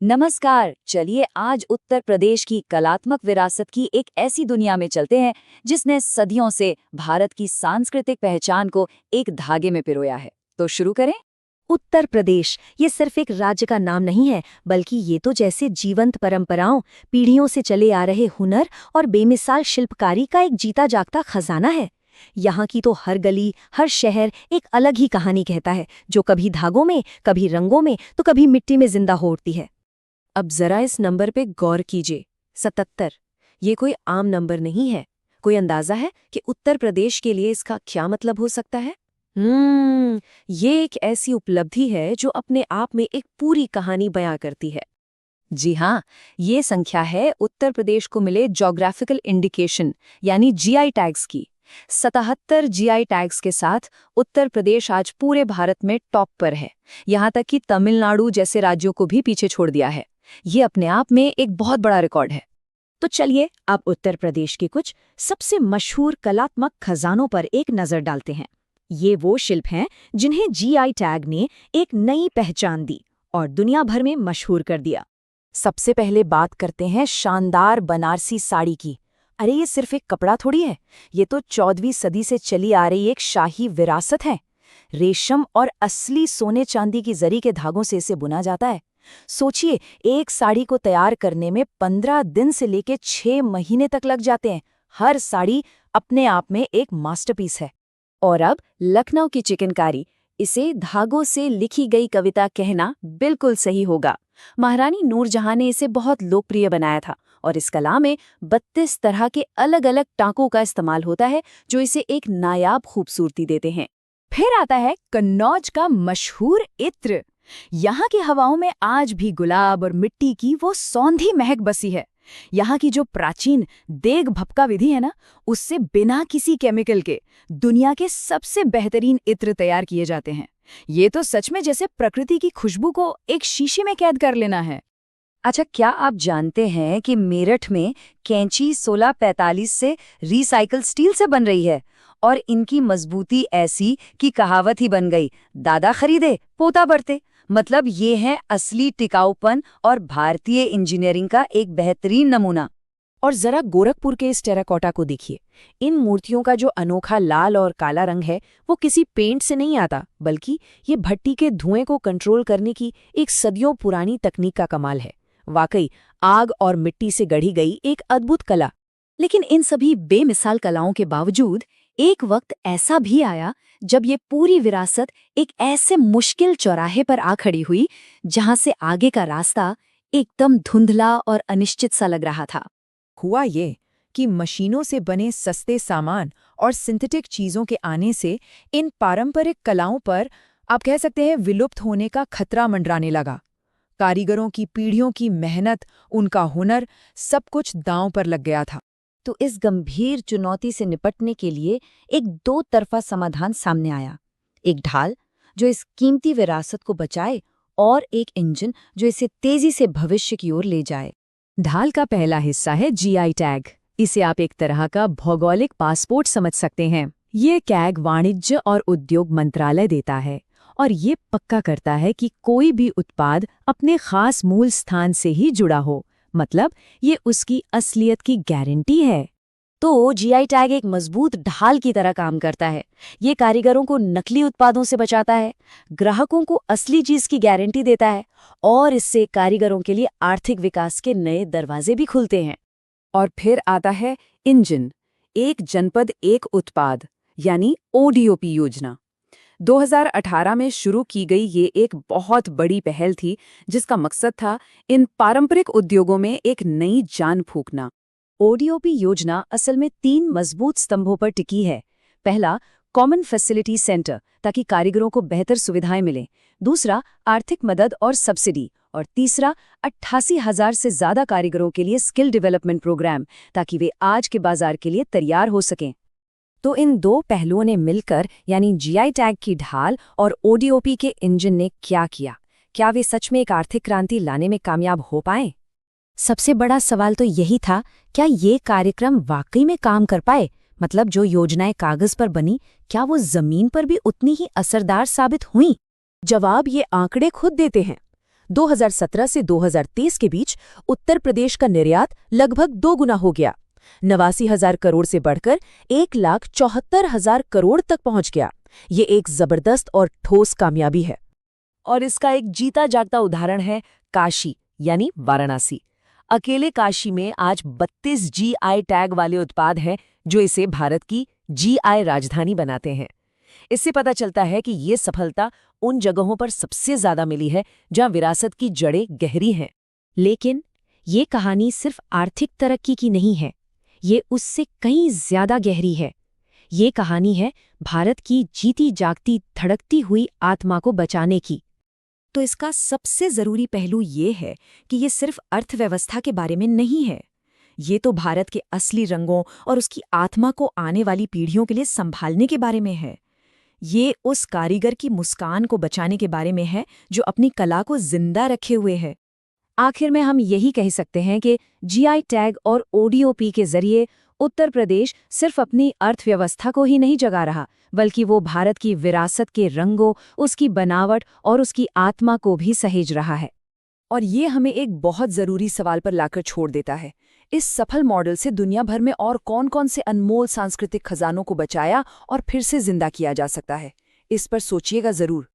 नमस्कार। चलिए आज उत्तर प्रदेश की कलात्मक विरासत की एक ऐसी दुनिया में चलते हैं जिसने सदियों से भारत की सांस्कृतिक पहचान को एक धागे में पिरोया है। तो शुरू करें। उत्तर प्रदेश ये सिर्फ एक राज्य का नाम नहीं है, बल्कि ये तो जैसे जीवंत परंपराओं, पीढ़ियों से चले आ रहे हुनर और बेमिसाल शिल्पकारी का एक जीता जागता खजाना है। यहाँ की तो हर गली, हर शहर एक अलग ही कहानी कहता है, जो कभी धागों में, कभी रंगों में, तो कभी मिट्टी में जिंदा हो उठती है। अब जरा इस नंबर पे गौर कीजिए, 77। ये कोई आम नंबर नहीं है। कोई अंदाजा है कि उत्तर प्रदेश के लिए इसका क्या मतलब हो सकता है? ये एक ऐसी उपलब्धि है जो अपने आप में एक पूरी कहानी बयां करती है। जी हाँ, ये संख्या है उत्तर प्रदेश को मिले ज्योग्राफिकल इंडिकेशन यानी जीआई टैग्स की। 77 जीआई टैग्स के साथ उत्तर प्रदेश आज पूरे भारत में टॉप पर है। यहाँ तक कि तमिलनाडु जैसे राज्यों को भी पीछे छोड़ दिया है। ये अपने आप में एक बहुत बड़ा रिकॉर्ड है। तो चलिए अब उत्तर प्रदेश के कुछ सबसे मशहूर कलात्मक खजानों पर एक नजर डालते हैं। ये वो शिल्प हैं जिन्हें जीआई टैग ने एक नई पहचान दी और दुनिया भर में मशहूर कर दिया। सबसे पहले बात करते हैं शानदार बनारसी साड़ी की। अरे ये सिर्फ एक कपड़ा थोड़ी है, ये तो 14वीं सदी से चली आ रही एक शाही विरासत है। रेशम और असली सोने चांदी की जरी के धागों से इसे बुना जाता है। सोचिए, एक साड़ी को तैयार करने में 15 दिन से लेकर 6 महीने तक लग जाते हैं। हर साड़ी अपने आप में एक मास्टरपीस है। और अब लखनऊ की चिकनकारी, इसे धागों से लिखी गई कविता कहना बिल्कुल सही होगा। महारानी नूरजहां ने इसे बहुत लोकप्रिय बनाया था और इस कला में 32 तरह के अलग अलग टांकों का इस्तेमाल होता है जो इसे एक नायाब खूबसूरती देते हैं। फिर आता है कन्नौज का मशहूर इत्र। यहाँ की हवाओं में आज भी गुलाब और मिट्टी की वो सौंधी महक बसी है। यहाँ की जो प्राचीन देग भपका विधि है ना, उससे बिना किसी केमिकल के दुनिया के सबसे बेहतरीन इत्र तैयार किए जाते हैं। ये तो सच में जैसे प्रकृति की खुशबू को एक शीशे में कैद कर लेना है। अच्छा, क्या आप जानते हैं कि मेरठ में कैंची 1645 से रिसाइकल स्टील से बन रही है और इनकी मजबूती ऐसी कि कहावत ही बन गई, दादा खरीदे पोता बरते। मतलब ये है असली टिकाऊपन और भारतीय इंजीनियरिंग का एक बेहतरीन नमूना। और जरा गोरखपुर के इस टेराकोटा को देखिए। इन मूर्तियों का जो अनोखा लाल और काला रंग है, वो किसी पेंट से नहीं आता, बल्कि ये भट्टी के धुएं को कंट्रोल करने की एक सदियों पुरानी तकनीक का कमाल है। वाकई आग और मिट्टी से गढ़ी गई एक अद्भुत कला। लेकिन इन सभी बेमिसाल कलाओं के बावजूद एक वक्त ऐसा भी आया जब ये पूरी विरासत एक ऐसे मुश्किल चौराहे पर आ खड़ी हुई जहां से आगे का रास्ता एकदम धुंधला और अनिश्चित सा लग रहा था। हुआ ये कि मशीनों से बने सस्ते सामान और सिंथेटिक चीजों के आने से इन पारंपरिक कलाओं पर आप कह सकते हैं विलुप्त होने का खतरा मंडराने लगा। कारीगरों की पीढ़ियों की मेहनत, उनका हुनर, सब कुछ दांव पर लग गया था। तो इस गंभीर चुनौती से निपटने के लिए एक दो तरफा समाधान सामने आया। एक ढाल जो इस कीमती विरासत को बचाए और एक इंजन जो इसे तेजी से भविष्य की ओर ले जाए। ढाल का पहला हिस्सा है जीआई टैग। इसे आप एक तरह का भौगोलिक पासपोर्ट समझ सकते हैं। ये टैग वाणिज्य और उद्योग मंत्रालय देता है और ये पक्का करता है कि कोई भी उत्पाद अपने खास मूल स्थान से ही जुड़ा हो। मतलब ये उसकी असलियत की गारंटी है। तो जीआई टैग एक मजबूत ढाल की तरह काम करता है। ये कारीगरों को नकली उत्पादों से बचाता है, ग्राहकों को असली चीज की गारंटी देता है और इससे कारीगरों के लिए आर्थिक विकास के नए दरवाजे भी खुलते हैं। और फिर आता है इंजन, एक जनपद एक उत्पाद यानी ओडीओपी योजना। 2018 में शुरू की गई ये एक बहुत बड़ी पहल थी जिसका मकसद था इन पारंपरिक उद्योगों में एक नई जान फूंकना। ओडीओपी योजना असल में 3 मजबूत स्तंभों पर टिकी है। पहला, कॉमन फैसिलिटी सेंटर, ताकि कारीगरों को बेहतर सुविधाएं मिलें। दूसरा, आर्थिक मदद और सब्सिडी। और तीसरा, 88,000 से ज्यादा कारीगरों के लिए स्किल डेवलपमेंट प्रोग्राम, ताकि वे आज के बाजार के लिए तैयार हो सकें। तो इन दो पहलुओं ने मिलकर, यानी जीआई टैग की ढाल और ओडीओपी के इंजन ने क्या किया? क्या वे सच में एक आर्थिक क्रांति लाने में कामयाब हो पाए? सबसे बड़ा सवाल तो यही था, क्या ये कार्यक्रम वाकई में काम कर पाए? मतलब जो योजनाएं कागज पर बनी, क्या वो जमीन पर भी उतनी ही असरदार साबित हुईं? जवाब ये आंकड़े खुद देते हैं। 2017 से 2023 के बीच उत्तर प्रदेश का निर्यात लगभग 2 गुना हो गया। 89,000 करोड़ से बढ़कर 1,74,000 करोड़ तक पहुंच गया। ये एक जबरदस्त और ठोस कामयाबी है। और इसका एक जीता जागता उदाहरण है काशी यानी वाराणसी। अकेले काशी में आज 32 GI टैग वाले उत्पाद हैं जो इसे भारत की GI राजधानी बनाते हैं। इससे पता चलता है कि ये सफलता उन जगहों पर सबसे ज्यादा मिली है जहां विरासत की जड़ें गहरी हैं। लेकिन ये कहानी सिर्फ आर्थिक तरक्की की नहीं है, ये उससे कहीं ज्यादा गहरी है। ये कहानी है भारत की जीती जागती धड़कती हुई आत्मा को बचाने की। तो इसका सबसे जरूरी पहलू ये है कि ये सिर्फ अर्थव्यवस्था के बारे में नहीं है। ये तो भारत के असली रंगों और उसकी आत्मा को आने वाली पीढ़ियों के लिए संभालने के बारे में है। ये उस कारीगर की मुस्कान को बचाने के बारे में है जो अपनी कला को जिंदा रखे हुए है। आखिर में हम यही कह सकते हैं कि GI टैग और ODOP के जरिए उत्तर प्रदेश सिर्फ अपनी अर्थव्यवस्था को ही नहीं जगा रहा, बल्कि वो भारत की विरासत के रंगों, उसकी बनावट और उसकी आत्मा को भी सहेज रहा है। और ये हमें एक बहुत जरूरी सवाल पर लाकर छोड़ देता है। इस सफल मॉडल से दुनिया भर में और कौन-कौन से अनमोल सांस्कृतिक खजानों को बचाया और फिर से जिंदा किया जा सकता है? इस पर सोचिएगा जरूर।